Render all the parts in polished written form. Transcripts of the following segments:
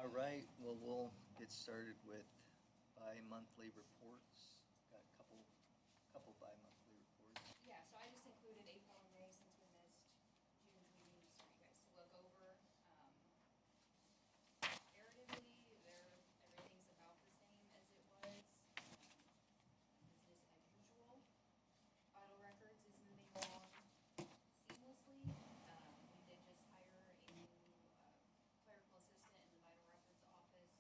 All right, well, we'll get started with bi-monthly reports. Got a couple bi-monthly reports. Yeah, so I just included April and May since we missed June's meeting, just for you guys to look over. Comparatively, everything's about the same as it was. Business as usual. Vital Records is moving along seamlessly. We did just hire a new clerical assistant in the Vital Records office.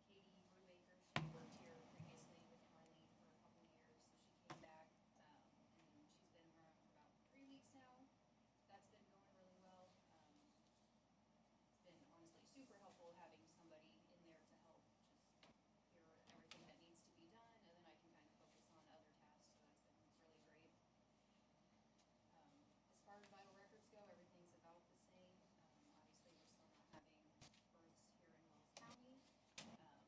Katie Brubaker, she worked here previously with Marlene for a couple years, so she came back, and she's been around for about 3 weeks now. That's been going really well. It's been honestly super helpful having somebody in there to help just hear everything that needs to be done, and then I can kind of focus on other tasks, so that's been really great. As far as Vital Records go, everything's about the same. Obviously, we're still not having births here in Wells County. However,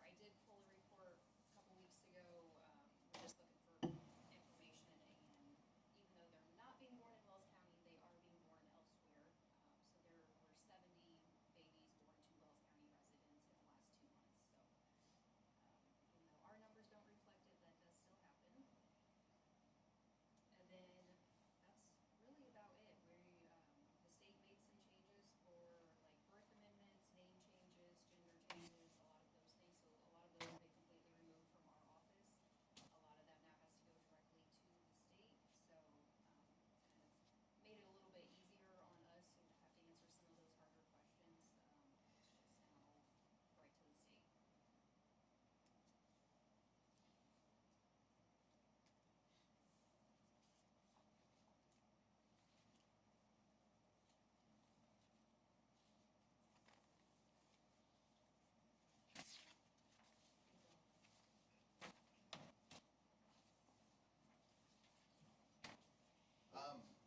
I did pull a report a couple weeks ago. We're just looking for information, and even though they're not being born in Wells County, they are being born elsewhere. So there were 70 babies born to Wells County residents in the last 2 months. So even though our numbers don't reflect it, that does still happen. And then that's really about it. The state made some changes for like birth amendments, name changes, gender changes, a lot of those things. So a lot of those they completely removed from our office. A lot of that now has to go directly to the state. So kind of made it a little bit easier on us who have to answer some of those harder questions. It's just now right to the state.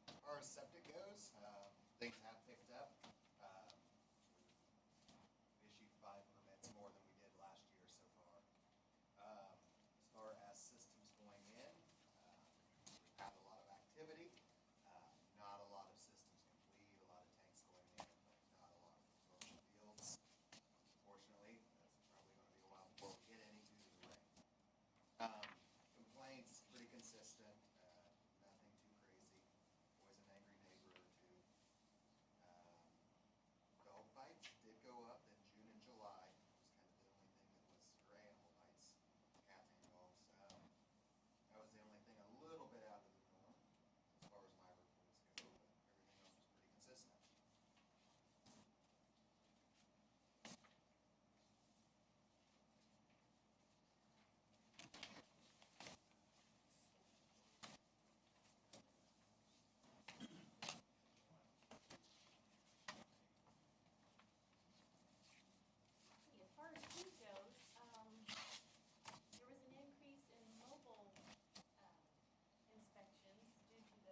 As far as septic goes, things have picked up. We issued 5 permits more than we did last year so far. As far as systems going in, we've had a lot of activity. Not a lot of systems complete, a lot of tanks going in, but not a lot of absorption fields. Unfortunately, that's probably going to be a while before we get any due to the rain. Complaints, pretty consistent. Nothing too crazy. Always an angry neighbor or two. Dog bites did go up in June and July. It was kind of the only thing that was, or animal bites, cats and dogs. That was the only thing a little bit out of the norm as far as my reports go, but everything else was pretty consistent. As far as food goes, there was an increase in mobile inspections due to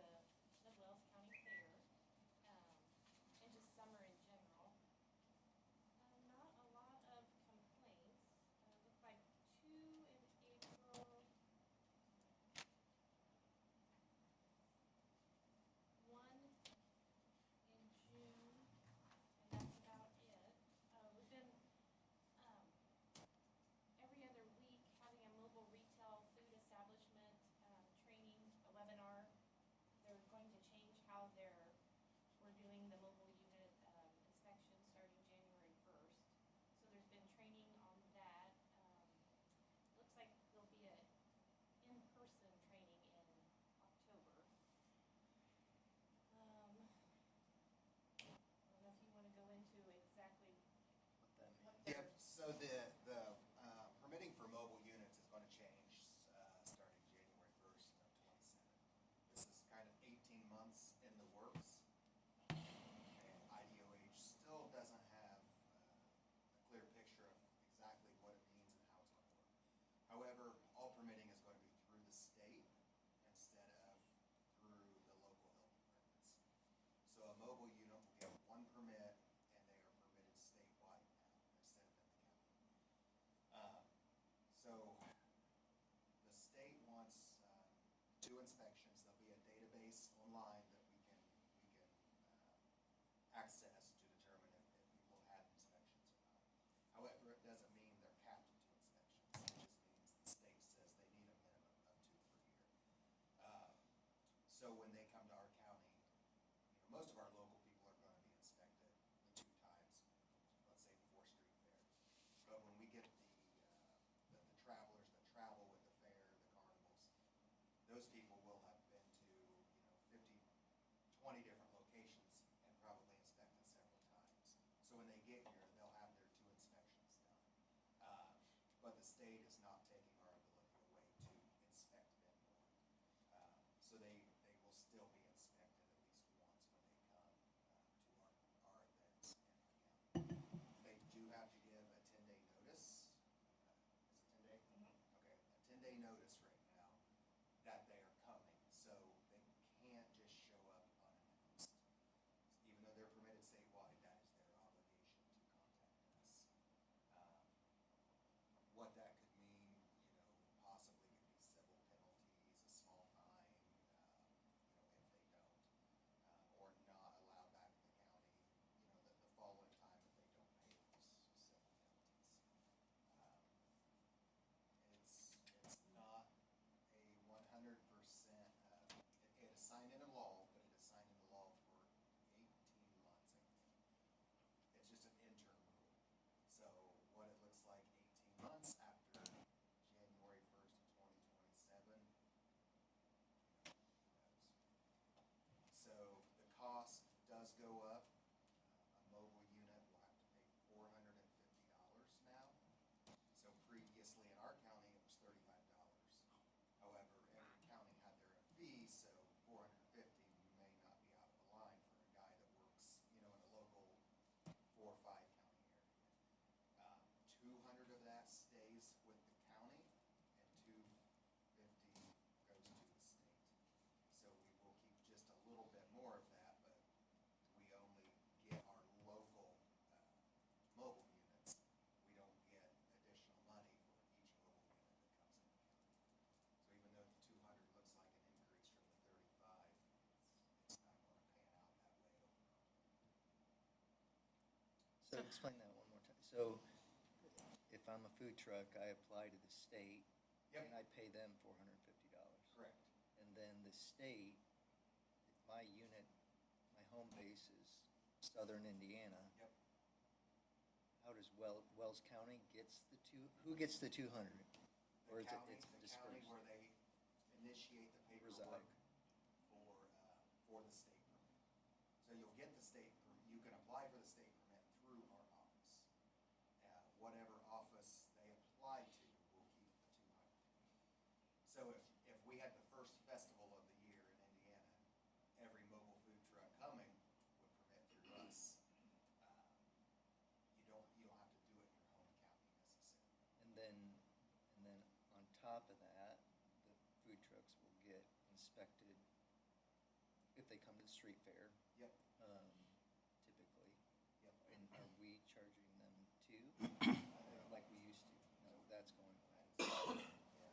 the Wells County Fair and just summer in general. Not a lot of complaints. Looked like 2 in April, 1 in June, and that's about it. We've been every other week having a mobile retail food establishment training, a webinar. They're going to change how we're doing the mobile unit inspection starting January 1st. So there's been training on that. Looks like there'll be an in-person training in October. I don't know if you want to go into exactly What that means? Yep, so the permitting for mobile units is going to change starting January 1st of 27. This is kind of 18 months in the works, and IDOH still doesn't have a clear picture of exactly what it means and how it's going to work. However, all permitting is going to be through the state instead of through the local health departments. So a mobile unit will get 1 permit, and they are permitted statewide now instead of in the county. So the state wants 2 inspections. There'll be a database online that we can access to determine if people had inspections most of our local people are gonna be inspected the 2 times, let's say before street fair. But when we get the travelers that travel with the fair, the carnivals, those people will have been to, 50, 20 different locations and probably inspected several times. So when they get here, they'll have their 2 inspections done. But the state is not taking our ability away to inspect them more. So they will still be inspected at least once when they come to our events in our county. They do have to give a 10-day notice. Is it 10 day? Okay, a 10-day notice right now that they are coming, so they can't just show up unannounced. Even though they're permitted statewide, that is their obligation to contact us. What that could mean, possibly could be civil penalties, a small fine, if they don't, or not allowed back in the county, the following time if they don't pay those civil penalties. It's not a 100%, it is signed into law, but it is signed into law for 18 months, I think. It's just an interim rule. So what it looks like 18 months after January 1st of 2027, who knows? So the cost does go up. A mobile unit will have to pay $450 now. So previously in our county, it was $35. However, every county had their own fee, so $450 may not be out of line for a guy that works, in a local 4 or 5 county area. 200 of that stays with the county, and 250 goes to the state. So we will keep just a little bit more of that, but we only get our local mobile units. We don't get additional money for each mobile unit that comes in the county. So even though the 200 looks like an increase from the 35, it's not going to pan out that way overall. So explain that one more time. So if I'm a food truck, I apply to the state Yep. and I pay them $450. Correct. And then the state, if my unit, my home base is southern Indiana, Yep. how does Wells County who gets the 200? Or The is it, county, it's the county dispersed? where they initiate the paperwork for the state permit. So you'll get the state permit, you can apply for the state permit through our office. Whatever office they apply to will keep the 200. So if we had the first festival of the year in Indiana, every mobile food truck coming would permit through us. You don't have to do it in your home county necessarily. And then on top of that, the food trucks will get inspected if they come to the street fair, Yep. typically. Yep. And are we charging them too, like we used to? No, that's going away. Yeah.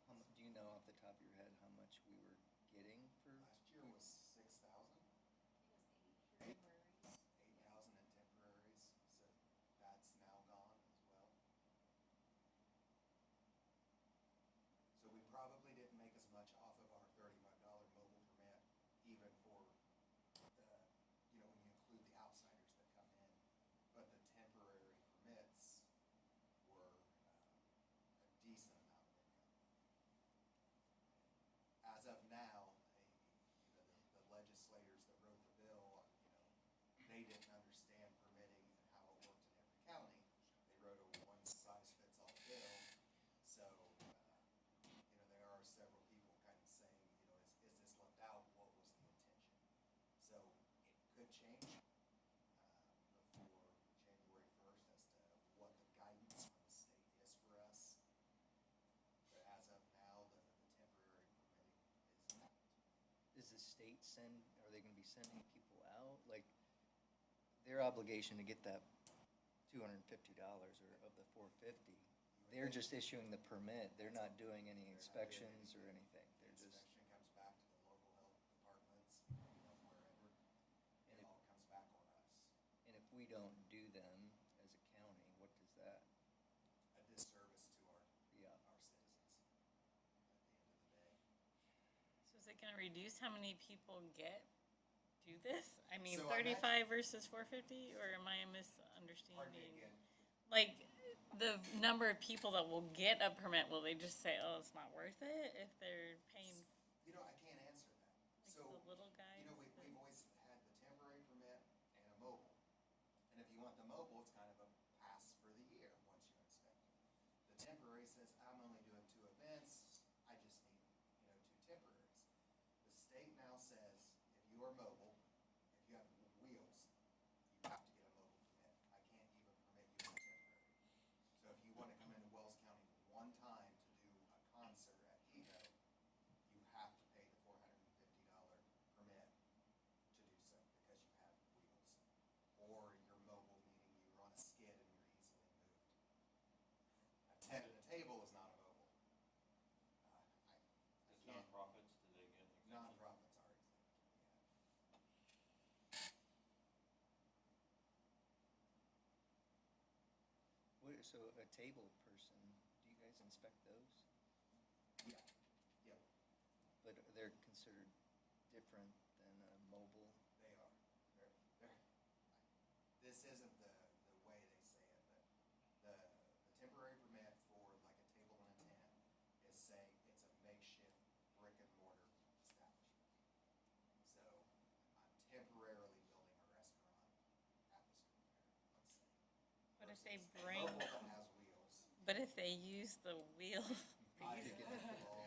So, do you know off the top of your head how much we were getting for? Last year was 6,000. I think it was 8 for temporaries. 8,000 in temporaries, so that's now gone as well. So we probably didn't make as much off of our $35 mobile permit, even for the, when you include the outsiders that come in. But the temporary permits were a decent amount of income. As of now, the legislators that wrote the bill, they didn't understand permitting and how it worked in every county. They wrote a one-size-fits-all bill. So, there are several people kind of saying, is this left out? What was the intention? So it could change before January 1st as to what the guidance from the state is for us. But as of now, the temporary permitting is out. Does the state are they gonna be sending people out? Like, their obligation to get that $250 or of the $450, they're just issuing the permit. They're not doing any inspections or anything. They're The just, inspection comes back to the local health departments, wherever. And It if- all comes back on us. and if we don't do them as a county, what does that, A disservice to our yeah. citizens at the end of the day. So is it gonna reduce how many people get do this? I mean, So I'm 35 versus 450, or am I Pardon me misunderstanding? again. Like, the number of people that will get a permit, will they just say, oh, it's not worth it if they're paying You know, I can't answer that. like So, the little guys? you know, we've always had the temporary permit and a mobile. And if you want the mobile, it's kind of a pass for the year once you're inspected. The temporary says, I'm only doing 2 events, I just need, you know, 2 temporaries. The state now says, if you are mobile, if you have wheels, you have to get a mobile permit. I can't even permit you as a temporary. So if you want to come into Wells County one time to do a concert at Evo, you have to pay the $450 permit to do so because you have wheels. Or you're mobile, meaning you're on a skid and you're easily moved. A tent at a table is not a mobile. I As can't, nonprofits, do they get exemption? nonprofits are exempt, So a table person, do you guys inspect those? yeah. Yeah, But they're considered different than a mobile? they are. This isn't the way they say it, but the temporary permit for like a table and a tent is saying it's a makeshift brick and mortar establishment. So I'm temporarily building a restaurant at the street fair, let's say. What if they Versus a bring, mobile that has wheels. but if they use the wheel? I know.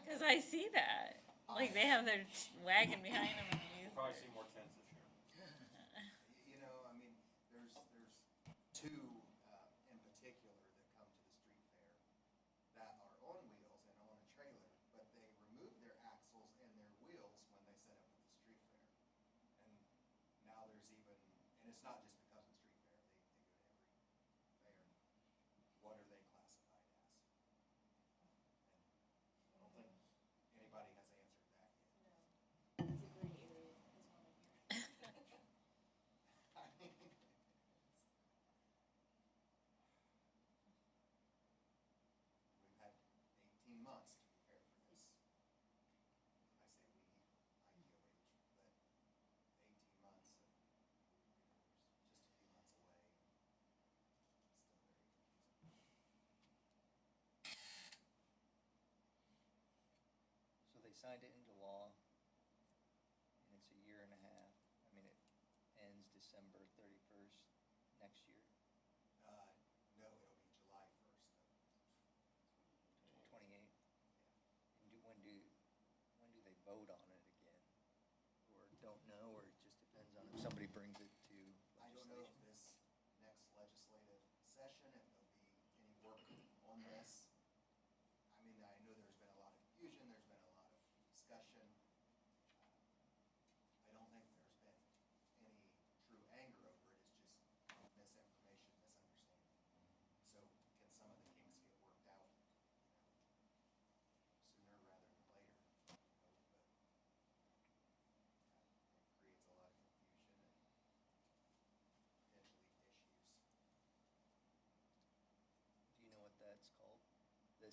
Because I see that. Like, they have their wagon behind them and they use We'll probably their- see more tents this year. You know, I mean, there's 2 in particular that come to the street fair that are on wheels and on a trailer, but they remove their axles and their wheels when they set up at the street fair. And now there's even, and it's not just because of the street fair, they go to every fair. What are they classified as? And I don't think anybody has answered that yet. No, it's a gray area, is what I'm hearing. I mean, we've had 18 months to prepare for this. I say we, IDOH, but 18 months, and, you know, there's just a few months away. Still very confusing. So they signed it into law, and it's a year and a half. I mean, it ends December 31st next year, No, it'll be July 1st of 28. And when do they vote on it again? Or don't know, or it just depends on if somebody brings it to I don't know if legislation? this next legislative session, if there'll be any work on this. I mean, I know there's been a lot of confusion, there's been a lot of discussion. I don't think there's been any true anger over it, it's just misinformation, misunderstanding. So can some of the kinks get worked out, sooner rather than later? I hope, but it creates a lot of confusion and potentially issues. Do you know what that's called? The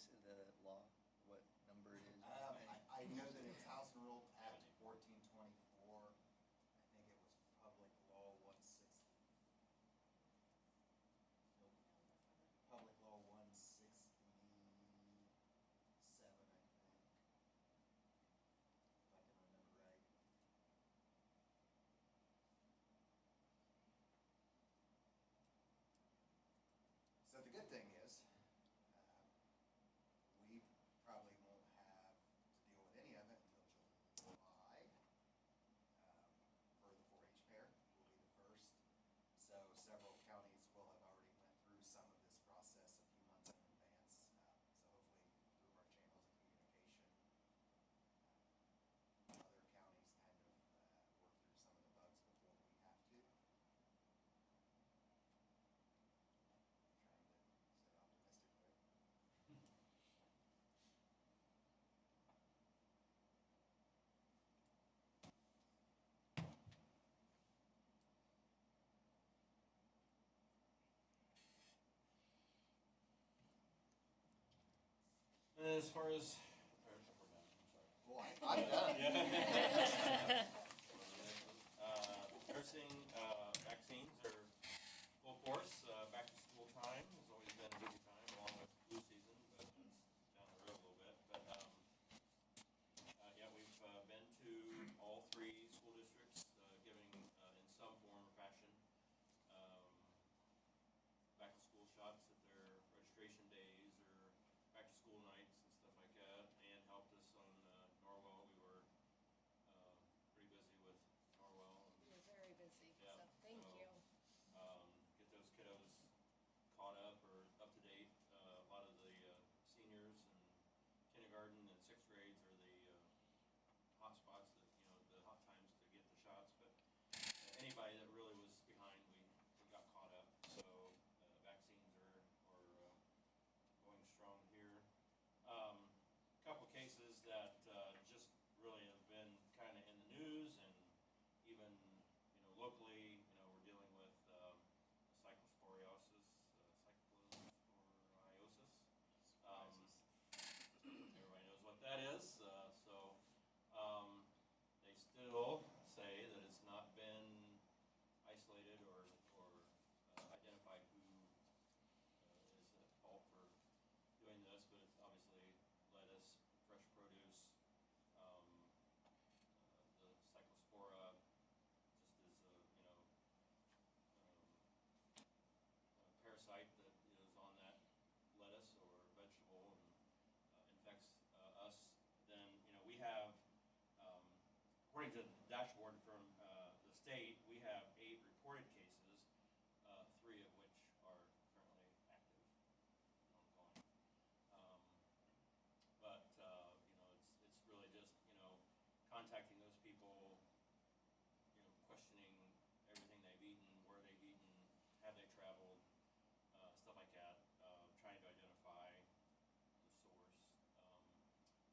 law, what number it is? I know that it's House Rule Act 1424. I think it was Public Law 160. Nope. Public Law 167, I think. If I can remember right. So the good thing is, we probably won't have to deal with any of it until July. For the 4-H fair will be the first. So several counties will have already went through some of this process a few months in advance. So hopefully through our channels of communication, other counties kind of work through some of the bugs before we have to. Trying to stay optimistic there. As far as, or we're done, I'm sorry. Well, I'm done. anybody that really was behind, we got caught up. So vaccines are going strong here. Couple cases that just really have been kind of in the news, and even locally, we're dealing with cyclosporiosis, cyclosporiosis. Everybody knows what that is. They still say that it's not been isolated or identified who is at fault for doing this, but it's obviously lettuce, fresh produce, the cyclospora just is a parasite that is on that lettuce or vegetable and infects us. Then we have, according to the dashboard from the state, we have 8 reported cases, 3 of which are currently active, ongoing. But it's really just contacting those people, questioning everything they've eaten, where they've eaten, have they traveled, stuff like that, trying to identify the source.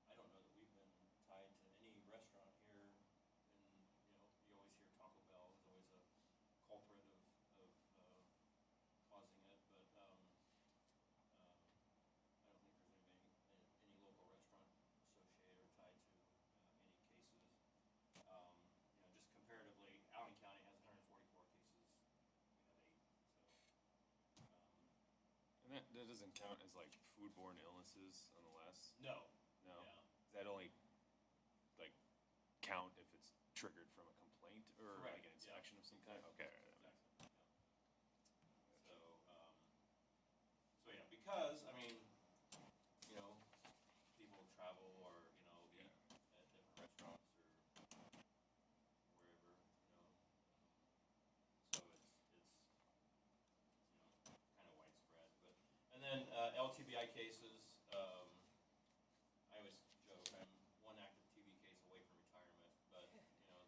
I don't know that we've been tied to any restaurant here, and you always hear Taco Bell is always a culprit of causing it, but I don't think there's any local restaurant associated or tied to any cases. Just comparatively, Allen County has 144 cases. We have 8. So, And that doesn't count as like foodborne illnesses on the list? no. No? Yeah. Does that only like count if it's triggered from a complaint or Correct, like an yeah. inspection of some kind? Exactly. Okay. all right, Exactly. Yeah. So yeah, because I mean, people travel or eat at different restaurants or wherever, so it's kind of widespread. But and then LTBI cases. I always joke I'm one active TB case away from retirement, but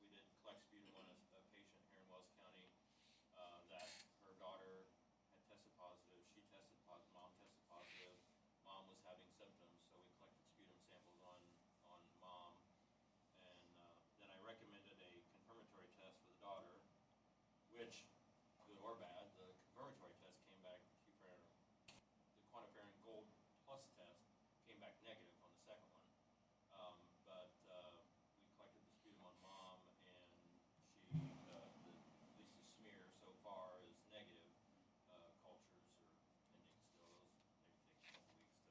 we did collect sputum on a patient here in Wells County that her daughter had tested positive. She tested positive. Mom tested positive. Mom was having symptoms, so we collected sputum samples on mom, and then I recommended a confirmatory test for the daughter, which, good or bad, the confirmatory test came back the QuantiFERON Gold Plus test came back negative on the second one. But we collected the sputum on mom, and she, at least the smear so far is negative. Cultures are pending still. Those maybe take a couple weeks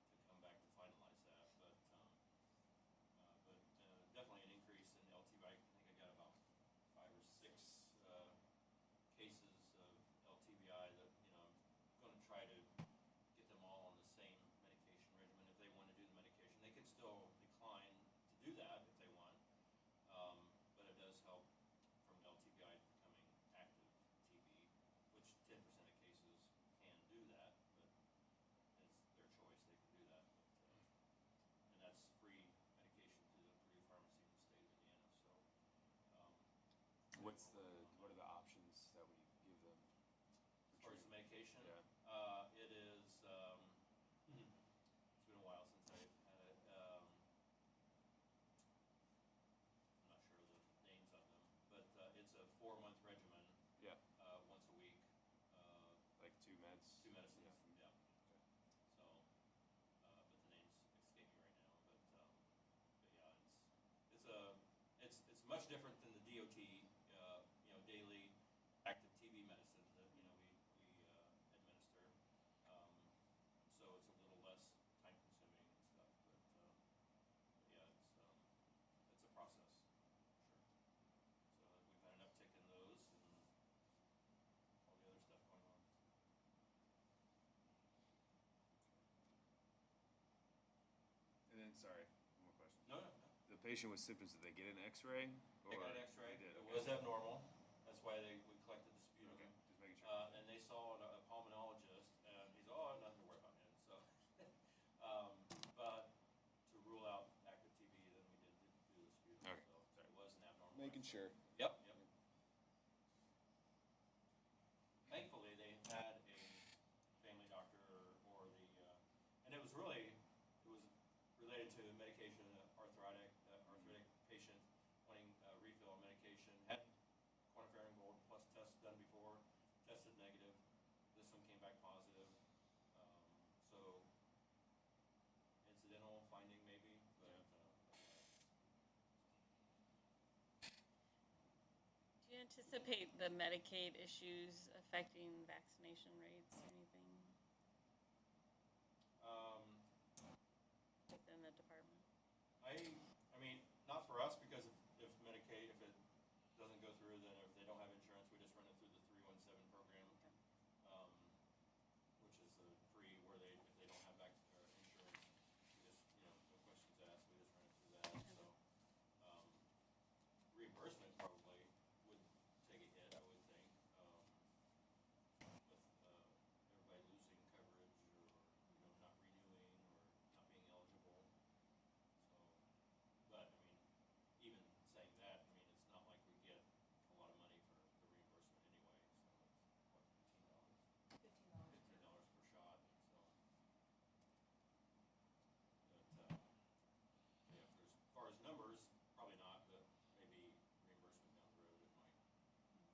to come back to finalize that. But definitely an increase in LTBI. I think I got about 5 or 6 cases of LTBI that I'm going to try to get them all on the same medication regimen. If they want to do the medication, they could still decline to do that if they want, but it does help from LTBI becoming active TB, which 10% of cases can do that, but it's their choice. They can do that, and that's free medication through the Purdue Pharmacy in the state of Indiana. So. What are the options that we give them? As far as the medication, Yeah. it is. It's been a while since I've had it. I'm not sure of the names of them, but it's a 4-month regimen. Yeah. Once a week. Like 2 meds? 2 medicines. Yeah. Yeah. So, but the names escape me right now. But yeah, it's much different than the DOT. Daily active TB medicines that we administer. So it's a little less time consuming and stuff. But yeah, it's a process, sure. So we've had an uptick in those and all the other stuff going on. And then, sorry, one more question. No. The patient with symptoms, did they get an X-ray? They got an X-ray. They did, It okay. was abnormal. That's why we collected the sputum. Okay, just making sure. And they saw a pulmonologist, and he's nothing to worry about, man. So, but to rule out active TB, then we did do the sputum. Okay, So sorry. it was an abnormal. Making X-ray. sure. Yep. back positive. So incidental finding maybe, but, Do you anticipate the Medicaid issues affecting vaccination rates or anything within the department? I mean, not for us, because if Medicaid, if it doesn't go through, then if they don't have insurance, we just run it through the 317 program, which is the free, where they, if they don't have insurance, we just, no questions asked, we just run it through that, so. Reimbursement probably would take a hit, I would think, with, everybody losing coverage or, not renewing or not being eligible, so. But, I mean, even saying that, I mean, it's not like we get a lot of money for the reimbursement anyway, so it's, what, $15? $15. $15 per shot, so. But, yeah, as far as numbers, probably not, but maybe reimbursement down the road, it might take a hit.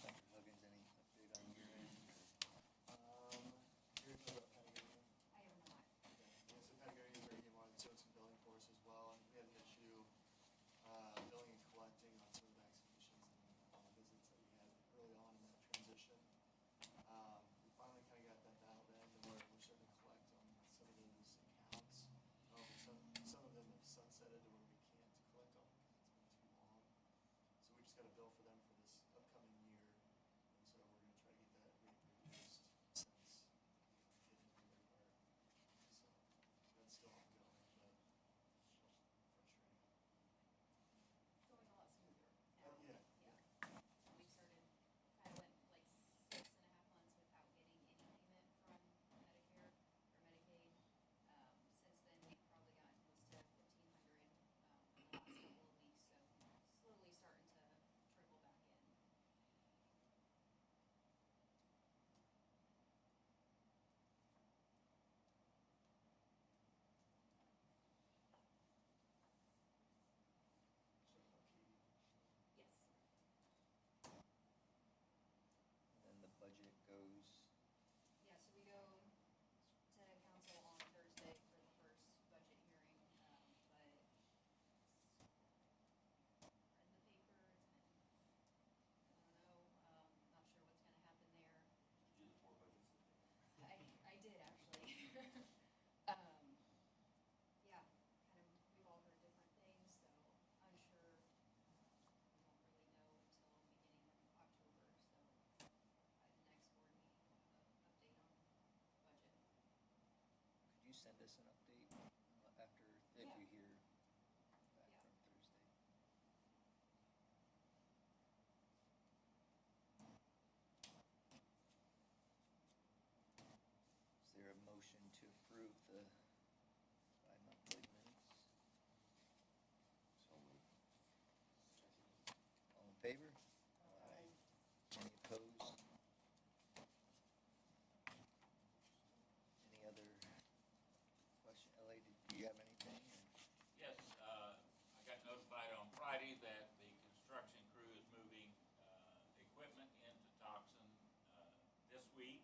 Dr. Huggins, any update on your end? You're talking about Patagonia? I am not. Okay. Yeah, so Patagonia is bringing on doing some billing for us as well, and we had an issue, billing and collecting on some of the vaccinations and visits that we had early on in that transition. We finally kind of got that dialed in, and we're starting to collect on some of those accounts. Some of them have sunsetted to where we can't collect on them because it's been too long. So we just got a bill for them for this upcoming year, and so we're gonna try to get that rate reduced since it didn't do their part. So that's still ongoing, but frustrating. Going a lot smoother now. Yeah. We started, kind of went like 6.5 months without getting any payment from Medicare or Medicaid. Since then, we've probably gotten close to 1,500 in the last couple of weeks, so slowly starting to trickle back in. Yes. And then the budget goes, Yeah, so we go to council on Thursday for the first budget hearing, but read the paper, it's been, I don't know, not sure what's gonna happen there. Did you do the 4 budgets that they had? I did actually. Yeah, kind of, we've all heard different things, so unsure. We won't really know until beginning of October, so by the next board meeting, we'll have an update on budget. could you send us an update after, if Yeah. you hear back Yeah. from Thursday? Is there a motion to approve the bi-monthly minutes? So moved. All in favor? Aye. Any opposed? Any other question? LA, do you have anything? or- Yes, I got notified on Friday that the construction crew is moving equipment into Toxin this week.